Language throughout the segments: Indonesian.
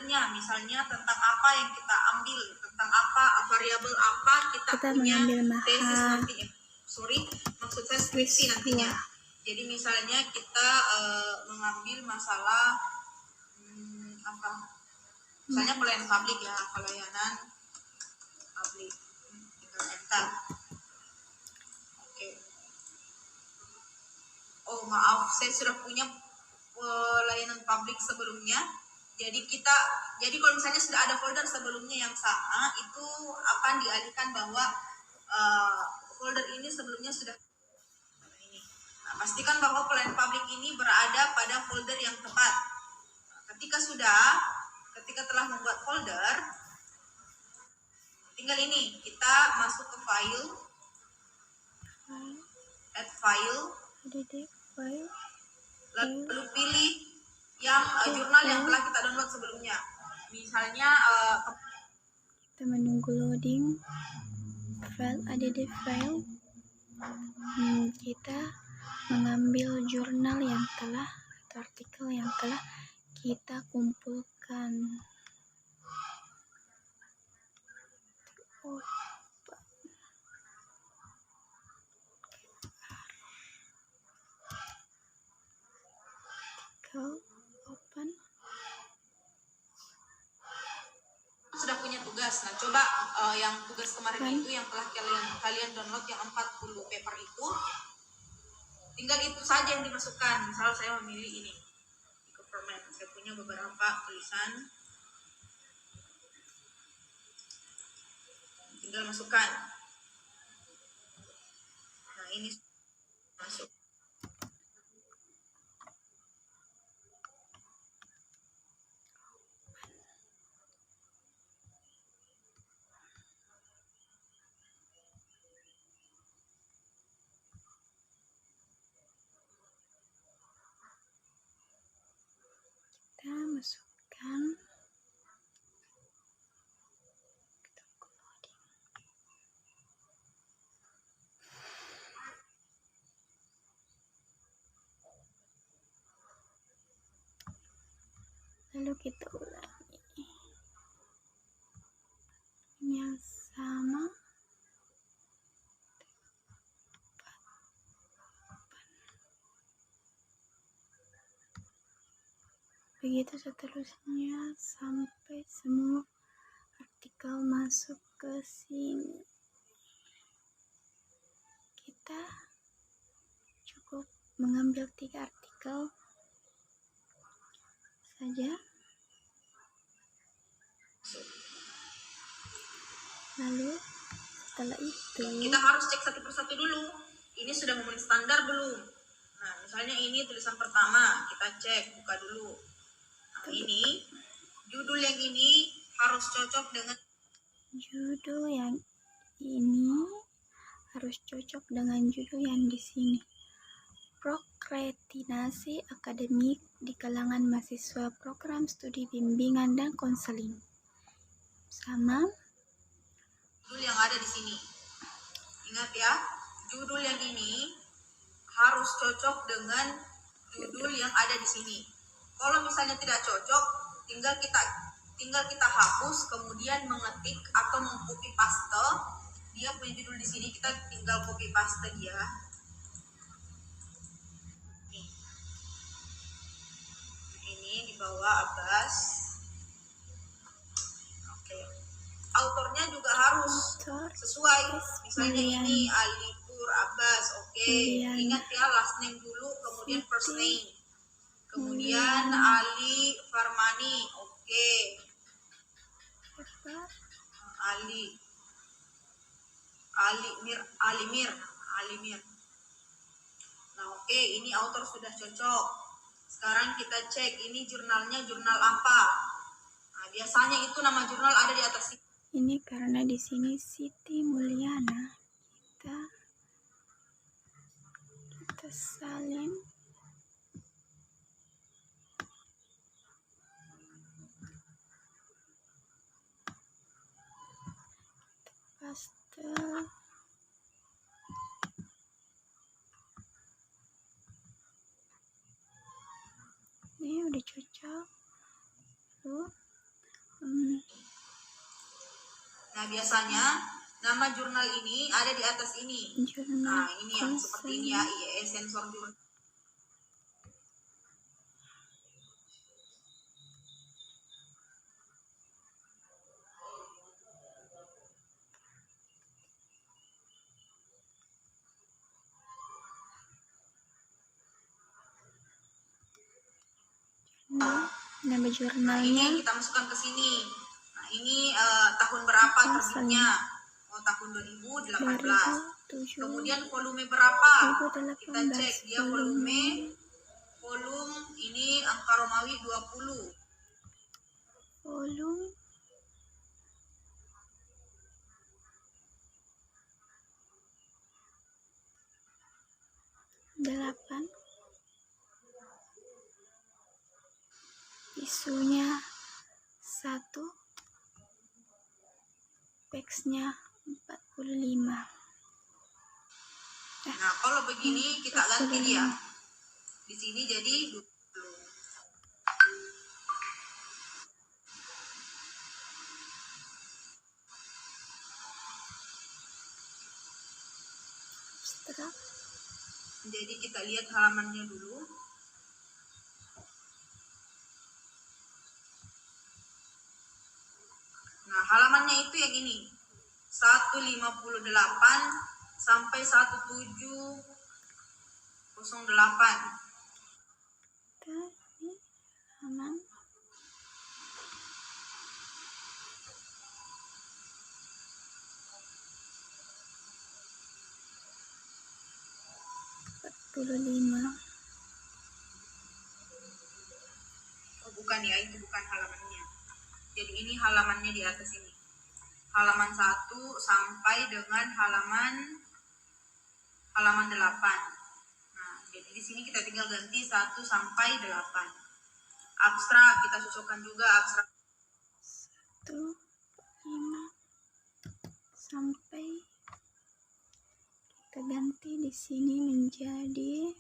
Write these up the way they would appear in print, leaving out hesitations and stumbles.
satunya, misalnya tentang apa yang kita ambil, tentang apa, variabel apa kita punya tesis nanti. Maksud saya skripsi nantinya. Jadi misalnya kita mengambil masalah apa? Misalnya pelayanan publik ya, pelayanan publik. Kita enter. Oke. Oh maaf, saya sudah punya pelayanan publik sebelumnya. Jadi kalau misalnya sudah ada folder sebelumnya yang sama, itu akan dialihkan bahwa folder ini sebelumnya sudah ini. Nah, pastikan bahwa pelayanan publik ini berada pada folder yang tepat. Nah, ketika telah membuat folder, tinggal ini kita masuk ke file, add file, lalu pilih yang jurnal yang telah kita download sebelumnya. Misalnya kita menunggu loading file add file. Kita mengambil jurnal yang telah atau artikel yang telah kita kumpulkan. Open. Sudah punya tugas. Nah, coba yang tugas kemarin itu yang telah kalian download yang 40 paper itu, tinggal itu saja yang dimasukkan. Misal saya memilih ini di government, saya punya beberapa tulisan, tinggal masukkan. Nah, ini masuk. Kita masukkan, lalu kita ulangi yang sama. Begitu seterusnya sampai semua artikel masuk ke sini. Kita cukup mengambil 3 artikel saja. Lalu setelah itu kita harus cek satu persatu dulu. Ini sudah memenuhi standar belum? Nah, misalnya ini tulisan pertama, kita cek, buka dulu. Nah, ini judul yang ini harus cocok dengan judul yang di sini. Prokrastinasi akademik di kalangan mahasiswa program studi bimbingan dan konseling. Sama judul yang ada di sini. Ingat ya, judul yang ini harus cocok dengan judul yang ada di sini. Kalau misalnya tidak cocok, tinggal kita hapus, kemudian mengetik atau mengcopy paste dia punya judul di sini, kita tinggal copy paste dia. Ini di bawah Abbas. Oke. Autornya juga harus sesuai. Misalnya ini Alipur Abbas. Oke. Ingat ya, last name dulu, kemudian first name. Kemudian Ali Farmani. Oke. Alimir. Nah, oke, ini author sudah cocok. Sekarang kita cek ini jurnalnya jurnal apa. Nah, biasanya itu nama jurnal ada di atas sini. Ini karena di sini Siti Mulyana, kita salin. Paste. Ini udah cocok. Lalu Nah, biasanya nama jurnal ini ada di atas ini. Jurnal Nah, ini yang seperti ini ya, IEE sensor jurnal. Nama Nah, jurnalnya ini kita masukkan ke sini. Nah, ini tahun berapa terbitnya? Oh, tahun 2018. Kemudian volume berapa? Kita cek dia volume ini angka Romawi 20. volume 8, isunya 1, peksnya 45. Nah, kalau begini kita ganti dia. Di sini jadi 20. Abstrak. Jadi kita lihat halamannya dulu. Nah, halamannya itu yang ini. 158 sampai 1708. Tadi halaman 45. Oh, bukan ya, itu bukan halamannya. Jadi ini halamannya di atas ini. Halaman 1 sampai dengan halaman 8. Nah, jadi di sini kita tinggal ganti 1 sampai 8. Abstrak kita cocokkan juga abstrak. 1, 5 sampai kita ganti di sini menjadi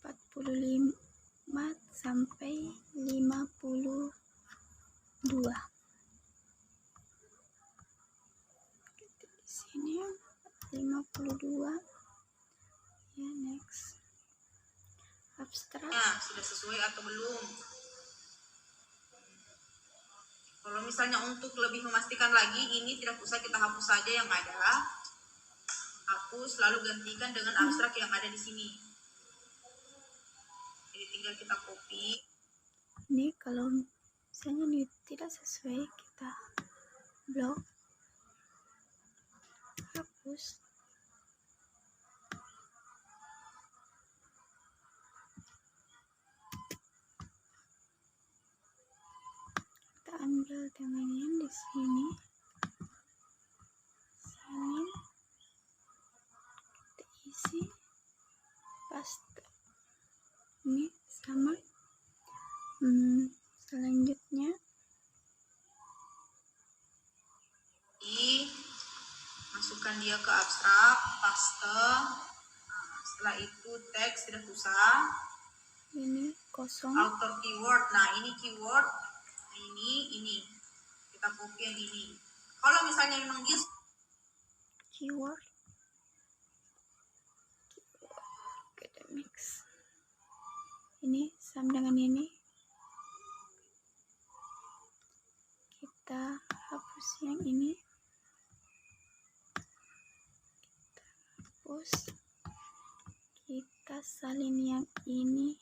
45 sampai 52. Di sini 52. Ya, next. Abstrak. Nah, sudah sesuai atau belum? Kalau misalnya untuk lebih memastikan lagi, ini tidak usah kita hapus saja yang ada. Hapus lalu gantikan dengan abstrak yang ada di sini. Jadi tinggal kita copy. Ini kalau misalnya ini tidak sesuai, kita blok, hapus. Kita ambil temannya di sini. Kita isi, paste. Ini sama. Selanjutnya Masukkan dia ke abstrak, paste. Nah, setelah itu teks tidak usah. ini kosong. Author keyword. Nah, ini keyword. Ini. Kita copy yang ini. Kalau misalnya memang dia Keyword academics. Ini sama dengan ini. Kita hapus yang ini. Kita salin yang ini.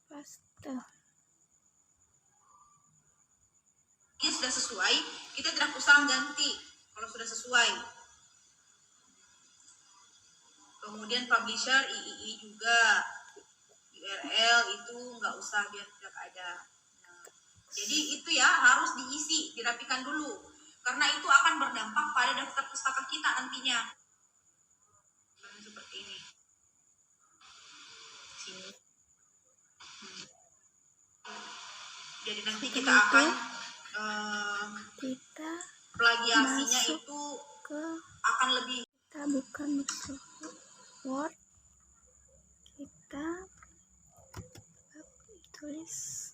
Paste. dia sudah sesuai, kita tidak usah ganti kalau sudah sesuai. Kemudian publisher III juga, URL itu nggak usah, biar tidak ada. Nah, jadi itu ya harus diisi, dirapikan dulu, karena itu akan berdampak pada daftar pustaka kita nantinya. Seperti ini. Sini. Jadi nanti kita akan kita plagiasinya masuk itu ke, akan lebih. kita buka Microsoft Word kita tulis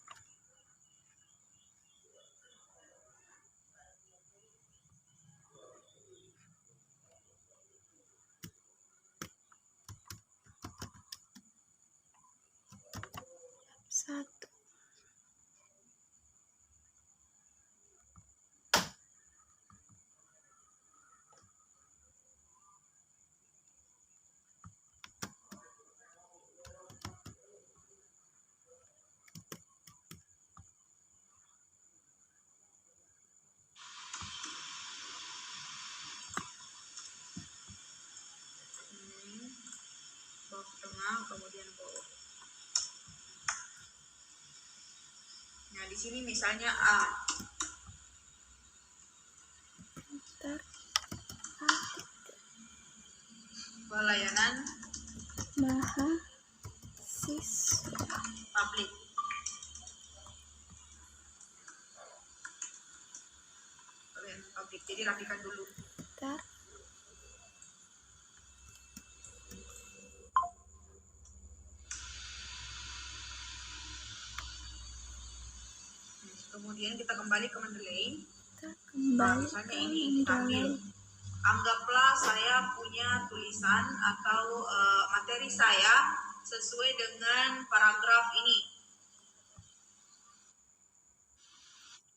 satu. Bawah ke tengah, kemudian bawah. Nah, di sini misalnya A. Enter Pelayanan mahasiswa. publik. Pelayanan publik. Jadi rapikan dulu. Enter. Kemudian kita kembali ke Mendeley. Kita kembali misalnya ke ini Mendeley. Anggaplah saya punya tulisan atau materi saya sesuai dengan paragraf ini.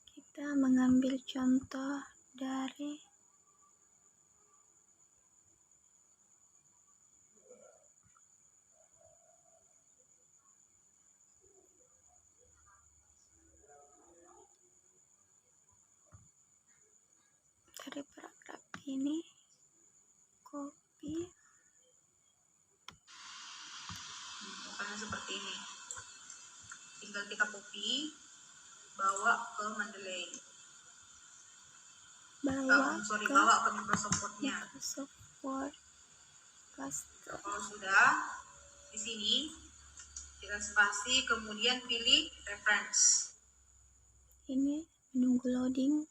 Kita mengambil contoh dari paragraf ini, copy, Misalnya seperti ini. Tinggal kita copy, bawa ke Mendeley. bawa ke Microsoft Word-nya. Microsoft Word, paste. Kalau sudah, di sini kita spasi, kemudian pilih reference. Ini menunggu loading.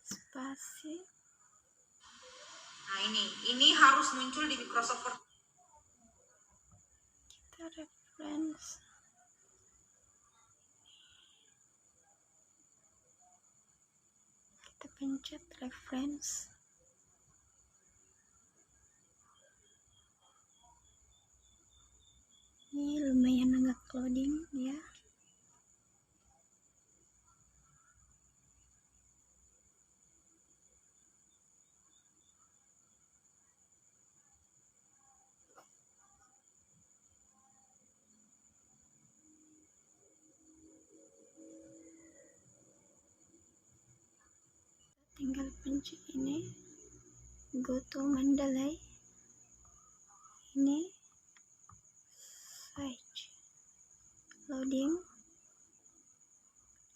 Spasi. Nah, ini harus muncul di Microsoft Word. Kita reference. Kita pencet reference. Ini lumayan agak loading ya. Tinggal pencet ini, go to Mendeley, ini search, loading,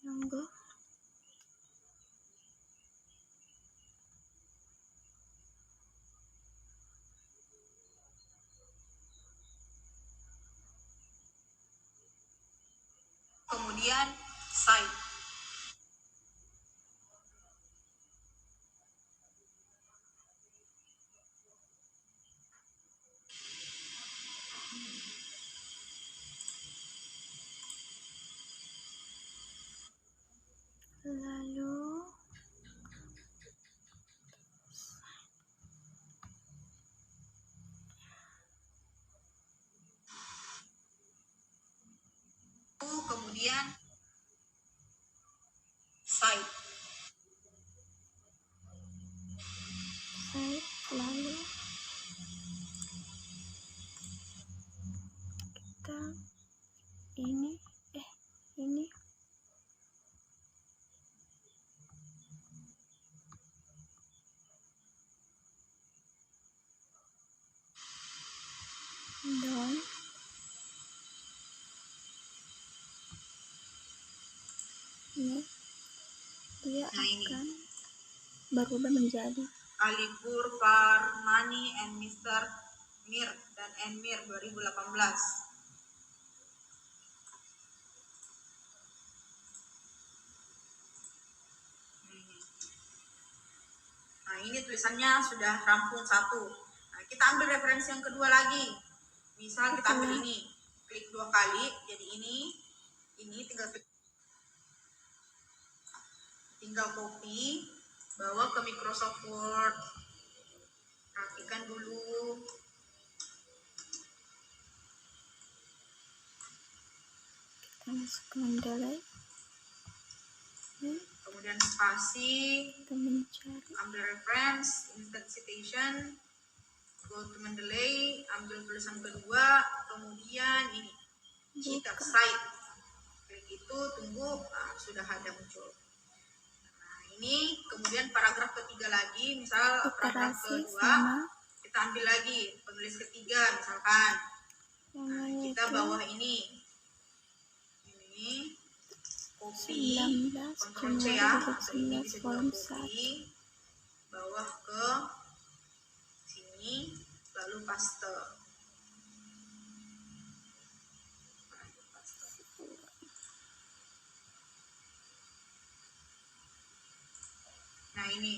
tunggu. Kemudian site. Lalu Kemudian site. lalu kita ini down, ini dia akan berubah menjadi Alipur Parmani and Mr. Mir dan Enmir 2018. tulisannya sudah rampung satu. Nah, kita ambil referensi yang kedua lagi. Misal kita ambil ini, klik 2 kali, jadi ini tinggal copy, bawa ke Microsoft Word, rapikan dulu. Kita masuk ke Mendeley. Kemudian spasi, Kita mencari. ambil reference, insert citation, go to Mendeley, ambil tulisan kedua, kemudian ini, cheater site. Klik itu, tunggu, sudah ada muncul. Nah, ini kemudian paragraf ketiga lagi, misal paragraf kedua, kita ambil lagi penulis ketiga, misalkan. Nah, kita bawah ini copy, 19 Ctrl C Januari ya, atau ini 2019 bisa volume juga 1. copy, bawah ke sini, lalu paste. Nah ini,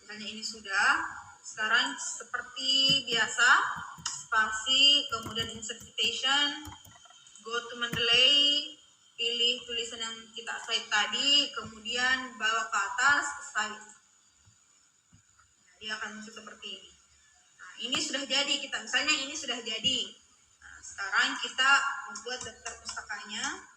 misalnya ini sudah. Sekarang seperti biasa, spasi, kemudian insert citation, go to Mendeley, pilih tulisan yang kita cite tadi, kemudian bawa ke atas, cite. Nah, dia akan muncul seperti ini. Nah, ini sudah jadi, misalnya ini sudah jadi. Nah, sekarang kita membuat daftar pustakanya.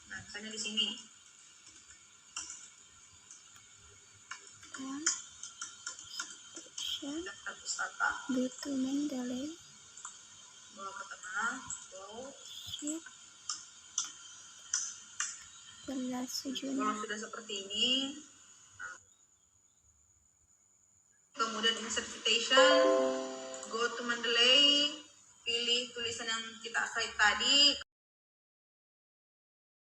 Nah, misalnya di sini. Daftar pustaka. Go to Mendeley. Bawa ke tengah. Wow. Sheet. Jelas Kalau sejumlah. sudah seperti ini, kemudian insert citation, go to Mendeley, pilih tulisan yang kita cite tadi,